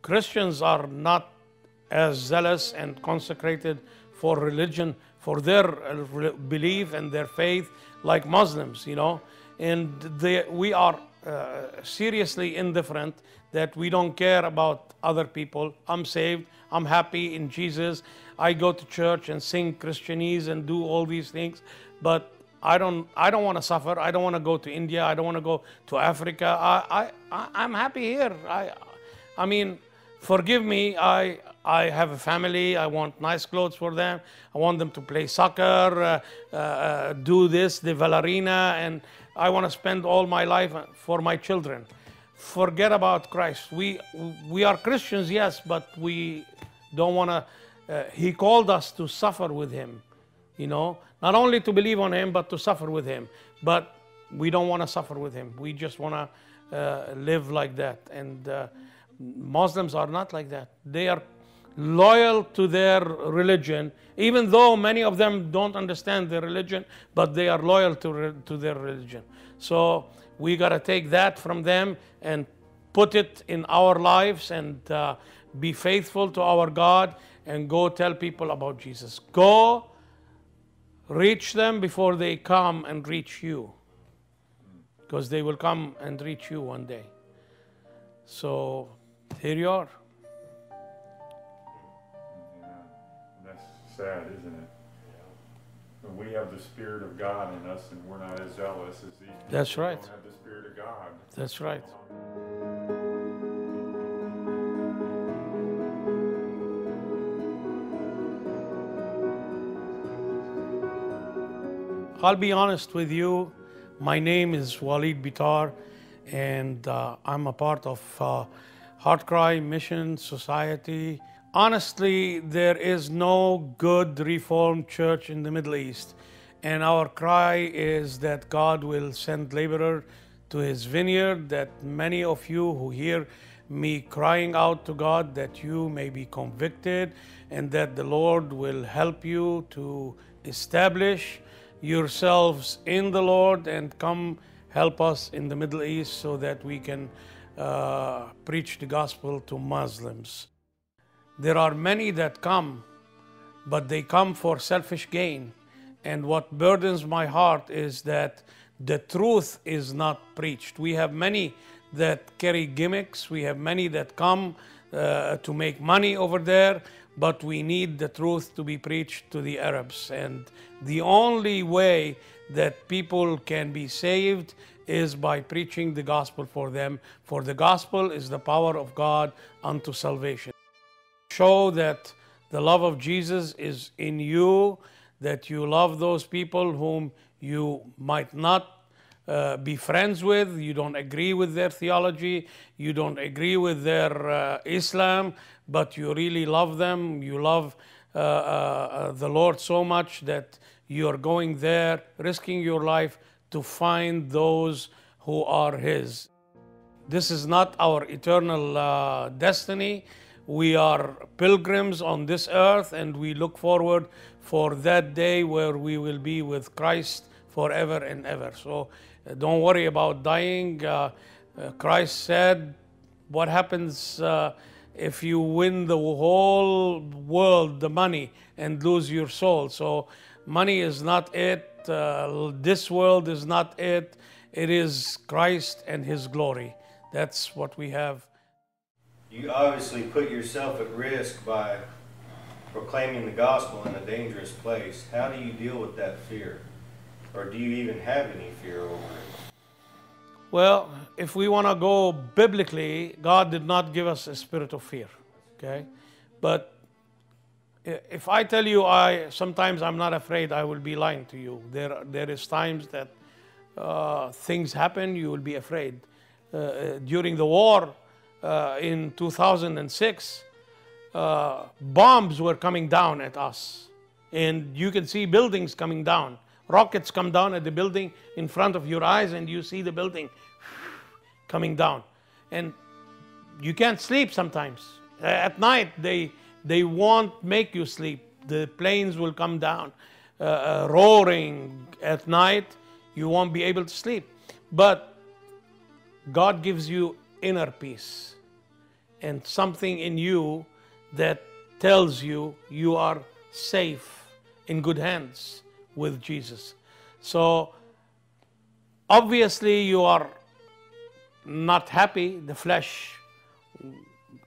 Christians are not as zealous and consecrated for religion, for their belief and their faith, like Muslims, and we are seriously indifferent, that we don't care about other people. I'm saved, I'm happy in Jesus, I go to church and sing Christianese and do all these things, but I don't want to suffer. I don't want to go to India. I don't want to go to Africa. I'm happy here. I mean, forgive me. I have a family. I want nice clothes for them. I want them to play soccer, do this, the ballerina, and I want to spend all my life for my children. Forget about Christ. We are Christians, yes, but we don't want to. He called us to suffer with Him, not only to believe on Him, but to suffer with Him. But we don't want to suffer with Him. We just want to live like that. And Muslims are not like that. They are loyal to their religion, even though many of them don't understand their religion, but they are loyal to their religion. So we got to take that from them and put it in our lives and be faithful to our God and go tell people about Jesus. Go reach them before they come and reach you, because they will come and reach you one day. So here you are. Yeah, that's sad, isn't it? Yeah. We have the Spirit of God in us, and we're not as zealous as these people. That's right. Don't have the Spirit of God. That's right. I'll be honest with you. My name is Walid Bitar, and I'm a part of Heart Cry Mission Society. Honestly, there is no good Reformed church in the Middle East, and our cry is that God will send laborers to His vineyard, that many of you who hear me crying out to God, that you may be convicted, and that the Lord will help you to establish yourselves in the Lord and come help us in the Middle East so that we can preach the gospel to Muslims. There are many that come, but they come for selfish gain. And what burdens my heart is that the truth is not preached. We have many that carry gimmicks. We have many that come to make money over there, but we need the truth to be preached to the Arabs. And the only way that people can be saved is by preaching the gospel for them. For the gospel is the power of God unto salvation. Show that the love of Jesus is in you, that you love those people whom you might not be friends with, you don't agree with their theology, you don't agree with their Islam, but you really love them. You love the Lord so much that you are going there, risking your life to find those who are His. This is not our eternal destiny. We are pilgrims on this earth, and we look forward for that day where we will be with Christ forever and ever. So don't worry about dying. Christ said, what happens if you win the whole world, the money, and lose your soul? So money is not it. This world is not it. It is Christ and His glory. That's what we have. You obviously put yourself at risk by proclaiming the gospel in a dangerous place. How do you deal with that fear? Or do you even have any fear over it? Well, if we want to go biblically, God did not give us a spirit of fear, okay? But if I tell you sometimes I'm not afraid, I will be lying to you. There is times that things happen, you will be afraid. During the war in 2006, bombs were coming down at us. And you can see buildings coming down. Rockets come down at the building in front of your eyes, and you see the building coming down. And you can't sleep sometimes. At night, they won't make you sleep. The planes will come down, roaring at night. You won't be able to sleep. But God gives you inner peace. and something in you that tells you you are safe in good hands with Jesus. So obviously you are not happy, the flesh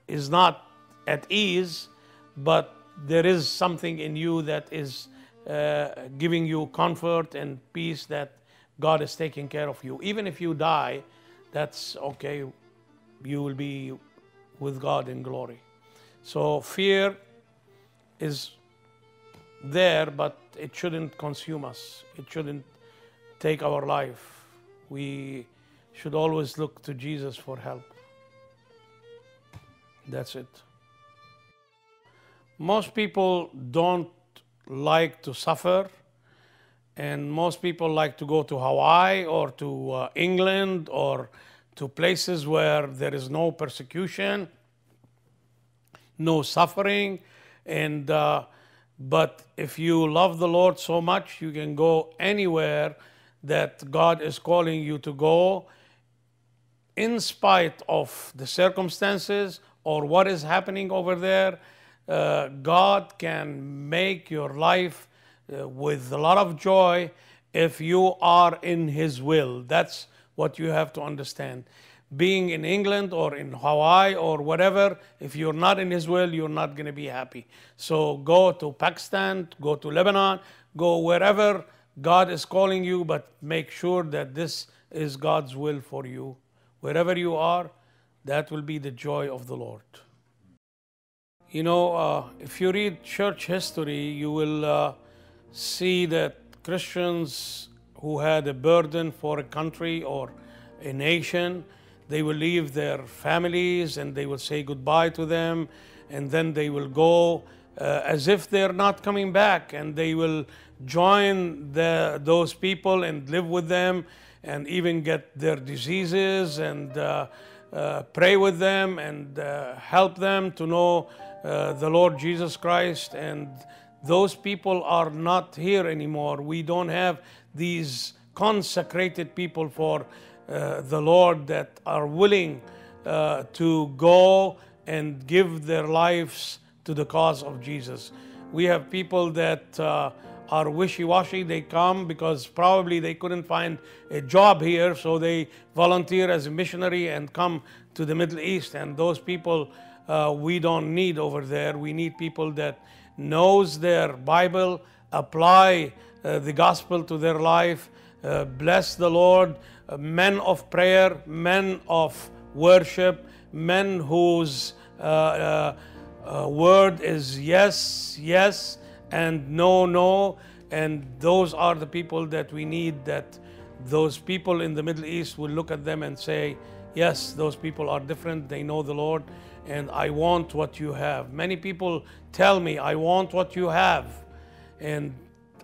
is not at ease, but there is something in you that is giving you comfort and peace that God is taking care of you. Even if you die, that's okay. You will be with God in glory. So fear is there, but it shouldn't consume us. It shouldn't take our life. We should always look to Jesus for help. That's it. Most people don't like to suffer, and most people like to go to Hawaii or to England or to places where there is no persecution, no suffering. And but if you love the Lord so much, you can go anywhere that God is calling you to go, in spite of the circumstances or what is happening over there. God can make your life with a lot of joy if you are in His will. That's what you have to understand. Being in England or in Hawaii or whatever, if you're not in His will, you're not going to be happy. So go to Pakistan, go to Lebanon, go wherever God is calling you, but make sure that this is God's will for you. Wherever you are, that will be the joy of the Lord. You know, if you read church history, you will see that Christians who had a burden for a country or a nation, they will leave their families and they will say goodbye to them, and then they will go as if they're not coming back, and they will join those people and live with them and even get their diseases and pray with them and help them to know the Lord Jesus Christ. And those people are not here anymore. We don't have these consecrated people for the Lord that are willing to go and give their lives to the cause of Jesus. We have people that are wishy-washy. They come because probably they couldn't find a job here, so they volunteer as a missionary and come to the Middle East. And those people we don't need over there. We need people that knows their Bible, apply the gospel to their life, bless the Lord, men of prayer, men of worship, men whose word is yes, yes, and no, no. And those are the people that we need, that those people in the Middle East will look at them and say, yes, those people are different, they know the Lord, and I want what you have. Many people tell me, I want what you have. And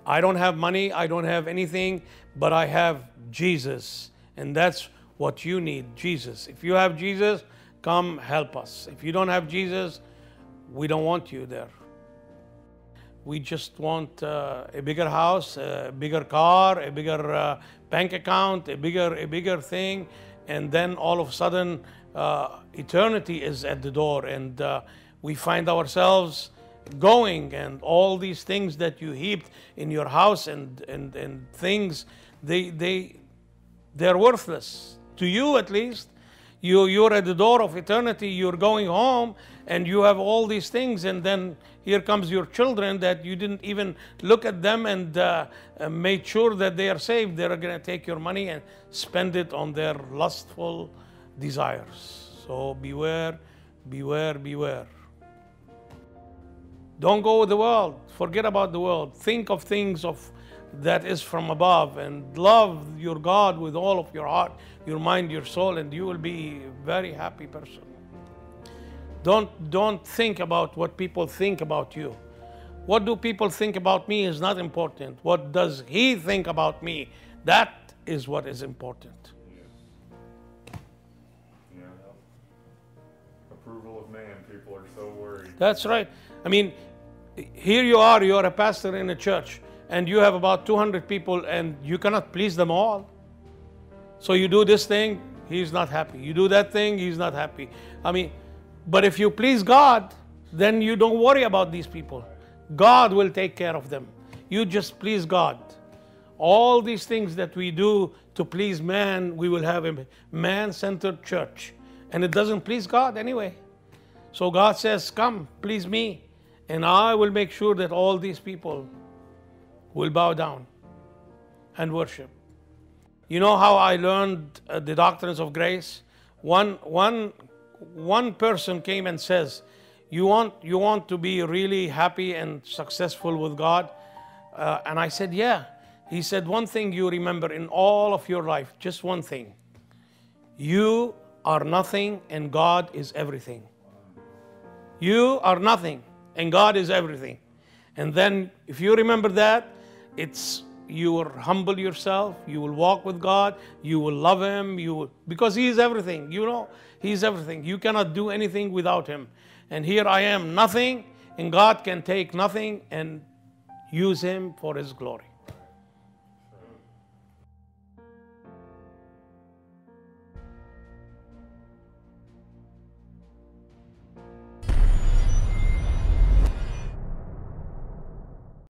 I don't have money, I don't have anything, but I have Jesus. And that's what you need, Jesus. If you have Jesus, come help us. If you don't have Jesus, we don't want you there. We just want a bigger house, a bigger car, a bigger bank account, a bigger thing. And then all of a sudden, eternity is at the door, and we find ourselves going, and all these things that you heaped in your house and things, they're worthless to you. At least you're at the door of eternity. You're going home, and you have all these things, and then here comes your children that you didn't even look at them and made sure that they are saved. They're going to take your money and spend it on their lustful desires. So beware, beware, beware. Don't go with the world. Forget about the world. Think of things that is from above, and love your God with all of your heart, your mind, your soul, and you will be a very happy person. Don't think about what people think about you. What do people think about me is not important. What does He think about me? That is what is important. Yeah. Approval of man, people are so worried. That's right. I mean, here you are a pastor in a church, and you have about 200 people, and you cannot please them all. So you do this thing, he's not happy. You do that thing, he's not happy. I mean, But if you please God, then you don't worry about these people. God will take care of them. You just please God. All these things that we do to please man, we will have a man-centered church. And it doesn't please God anyway. So God says, come, please me, and I will make sure that all these people will bow down and worship. You know how I learned the doctrines of grace? One person came and says, you want to be really happy and successful with God? And I said, yeah. He said, one thing you remember in all of your life, just one thing. You are nothing and God is everything. You are nothing and God is everything. And then if you remember that, you will humble yourself, you will walk with God, you will love Him, because He is everything. You know, He is everything. You cannot do anything without Him. And here I am, nothing, and God can take nothing and use Him for His glory.